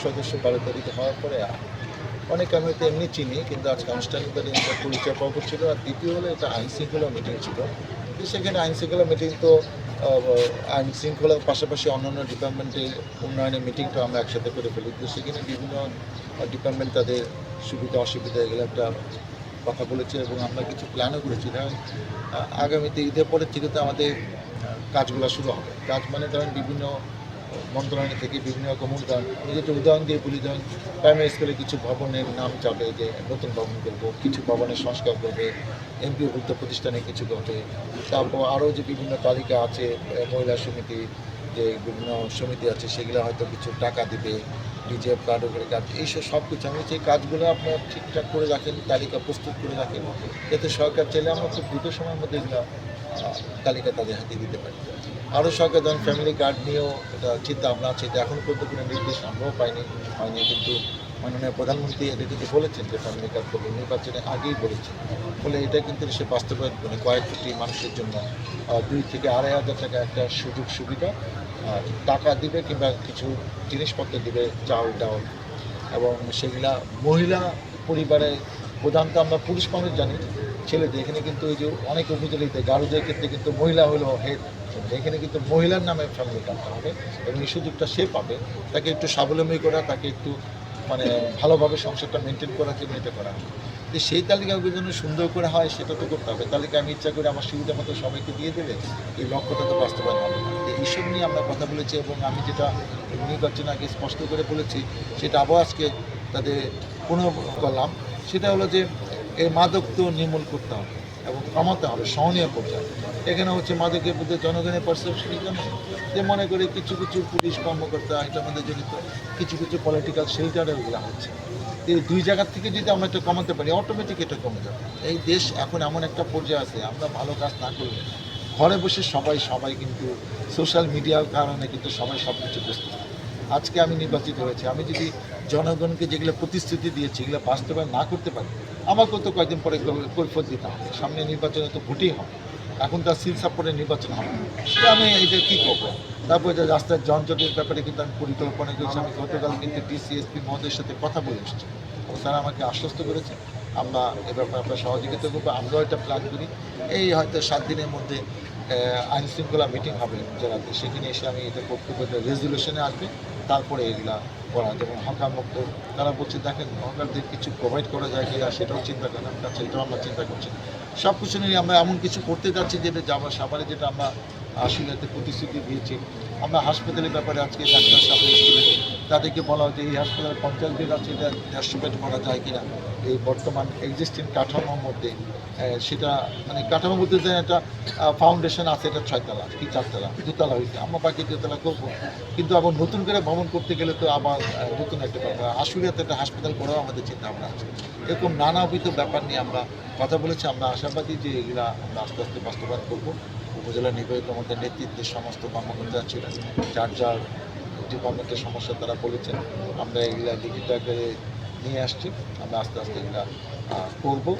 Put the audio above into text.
সদস্য 12 তারিখে হওয়ার পরে অনেকে আমি হয়তো এমনি চিনি, কিন্তু আজকে আনুষ্ঠানিকভাবে একটা পরিচয় পর্ব ছিল। আর দ্বিতীয় হলো এটা আইনশৃঙ্খলা মিটিং ছিল। তো সেখানে আইনশৃঙ্খলা মিটিং তো আইনশৃঙ্খলার পাশাপাশি অন্যান্য ডিপার্টমেন্টের উন্নয়নের মিটিংটা আমরা একসাথে করে ফেলি। তো সেখানে বিভিন্ন ডিপার্টমেন্ট তাদের সুবিধা অসুবিধা এগুলো একটা কথা বলেছে এবং আমরা কিছু প্ল্যানও করেছি। কারণ আগামীতে ঈদের পরের থেকে তো আমাদের কাজগুলো শুরু হবে। কাজ মানে ধরেন বিভিন্ন মন্ত্রণালয় থেকে বিভিন্ন রকম উন্নয়ন, আমি যেটা উদাহরণ দিয়ে বলি, ধরেন প্রাইমারি স্কুলে কিছু ভবনের নাম যাবে, যে নতুন ভবন করব, কিছু ভবনের সংস্কার করবে, এমপিওভুক্ত প্রতিষ্ঠানে কিছু করবে, তারপর আরও যে বিভিন্ন তালিকা আছে, মহিলা সমিতি, যে বিভিন্ন সমিতি আছে সেগুলো হয়তো কিছু টাকা দিবে, ডিজিএফ কার্ড ওগুলো কাজ, এইসব সব কিছু আমি সেই কাজগুলো আপনার ঠিকঠাক করে রাখেন, তালিকা প্রস্তুত করে রাখেন, যাতে সরকার চাইলে আমরা খুব দ্রুত সময়ের মধ্যে এগুলো তালিকা তাদের হাতে দিতে পারি। আরও সরকার ধরেন ফ্যামিলি কার্ড নিয়েও এটা চিন্তা ভাবনা আছে, এটা এখন পর্যন্ত কোনো নির্দেশ আমরাও হয়নি, কিন্তু মাননীয় প্রধানমন্ত্রী এটা কিন্তু বলেছেন যে ফ্যামিলি কার্ড করবে, নির্বাচনের আগেই বলেছেন। ফলে এটা কিন্তু সে বাস্তবায়ন করে কয়েক কোটি মানুষের জন্য 2 থেকে 2,500 টাকা একটা সুযোগ সুবিধা টাকা দিবে, কিংবা কিছু জিনিসপত্র দিবে, চাল ডাল, এবং সেগুলা মহিলা পরিবারের প্রধান তো আমরা পুরুষ মানুষ জানি, ছেলেদের এখানে কিন্তু ওই যে অনেক উপজেলাতে গারুদের ক্ষেত্রে কিন্তু মহিলা হলো হেড, এখানে কিন্তু মহিলার নামে ফ্যামিলি কার্ডটা হবে এবং এই সুযোগটা সে পাবে। তাকে একটু স্বাবলম্বী করা, তাকে একটু মানে ভালোভাবে সংসারটা মেনটেন করার জন্য এটা করা হবে। যে সেই তালিকাগুলো যেন সুন্দর করে হয় সেটা তো করতে হবে। তালিকা আমি ইচ্ছা করে আমার সুবিধা মতো সবাইকে দিয়ে দিলে এই লক্ষ্যটা তো বাস্তবায়ন হবে না। তো এইসব নিয়ে আমরা কথা বলেছি এবং আমি যেটা নির্বাচন আগে স্পষ্ট করে বলেছি সেটা আবার আজকে তাদের পুনঃ করলাম। সেটা হলো যে এই মাদক তো নির্মূল করতে হবে এবং কমাতে হবে সহনীয় পর্যায়ে। এখানে হচ্ছে মাদকের প্রতি জনগণের পারসেপশন জন্য যে মনে করে কিছু কিছু পুলিশ কর্মকর্তা এটার মধ্যে জড়িত, কিছু কিছু পলিটিক্যাল শেল্টারে ওগুলো হচ্ছে। এই দুই জায়গার থেকে যদি আমরা এটা কমাতে পারি অটোমেটিক এটা কমে যাবে। এই দেশ এখন এমন একটা পর্যায়ে আছে, আমরা ভালো কাজ না করলে ঘরে বসে সবাই কিন্তু সোশ্যাল মিডিয়ার কারণে কিন্তু সবাই সব কিছু বুঝতে পারে। আজকে আমি নির্বাচিত হয়েছি, আমি যদি জনগণকে যেগুলো প্রতিশ্রুতি দিয়েছি এগুলো বাস্তবায়ন না করতে পারি আমাকেও তো কয়েকদিন পরে কৈফিয়ত দিতে হবে। সামনে নির্বাচনে তো ভোটেই হবে, এখন তার সিল সাপোর্টের নির্বাচন হবে, সেটা আমি এটা কী করবো। তারপরে যে রাস্তার যানজটের ব্যাপারে কিন্তু আমি পরিকল্পনা করেছি। আমি গতকাল কিন্তু ডিসিএসপি মহোদয়ের সাথে কথা বলে এসেছি এবং তারা আমাকে আশ্বস্ত করেছে আমরা এ ব্যাপারে আমরা সহযোগিতা করবো। আমরাও এটা প্ল্যান করি, এই হয়তো 7 দিনের মধ্যে আইন শৃঙ্খলা মিটিং হবে জেলাতে, সেখানে এসে আমি এটা বক্তব্য রেজলিউশনে আসবে। তারপরে এগুলা করা, যেমন হকার মুক্ত, তারা বলছে দেখেন হকারদের কিছু প্রোভাইড করা যায় কিনা সেটাও চিন্তা করেন, কাছে এটাও আমরা চিন্তা করছি। সব কিছু নিয়ে আমরা এমন কিছু করতে যাচ্ছি যেটা যাবার সাবারে যেটা আমরা আসলে প্রতিশ্রুতি দিয়েছি। আমরা হাসপাতালের ব্যাপারে আজকে ডাক্তার সাহেব এসেছিলেন, তাদেরকে বলা হচ্ছে এই হাসপাতালে 50 বেড আছে, এটা 150 বেড করা যায় কিনা এই বর্তমান এক্সিস্টিং কাঠামোর মধ্যে। সেটা মানে কাঠামো বলতে যে একটা ফাউন্ডেশন আছে, এটা 6 তলা কি 4 তলা 2 তলা হয়েছে, আমরা বাকি 2 তলা করবো, কিন্তু আবার নতুন করে ভবন করতে গেলে তো আবার নতুন একটা ব্যাপার। আসুলিয়াতে একটা হাসপাতাল করাও আমাদের চিন্তা ভাবনা আছে। এরকম নানাবিধ ব্যাপার নিয়ে আমরা কথা বলেছি। আমরা আশাবাদী যে এগুলা আমরা আস্তে আস্তে বাস্তবায়ন করবো। উপজেলা নির্বাহী আমাদের নেতৃত্বে সমস্ত কর্মকর্তা ছিলেন, যার ডিপার্টমেন্টের সমস্যা তারা বলেছেন, আমরা এগুলা লিখিত আকারে নিয়ে আসছি। আমরা আস্তে আস্তে এগুলা করবো।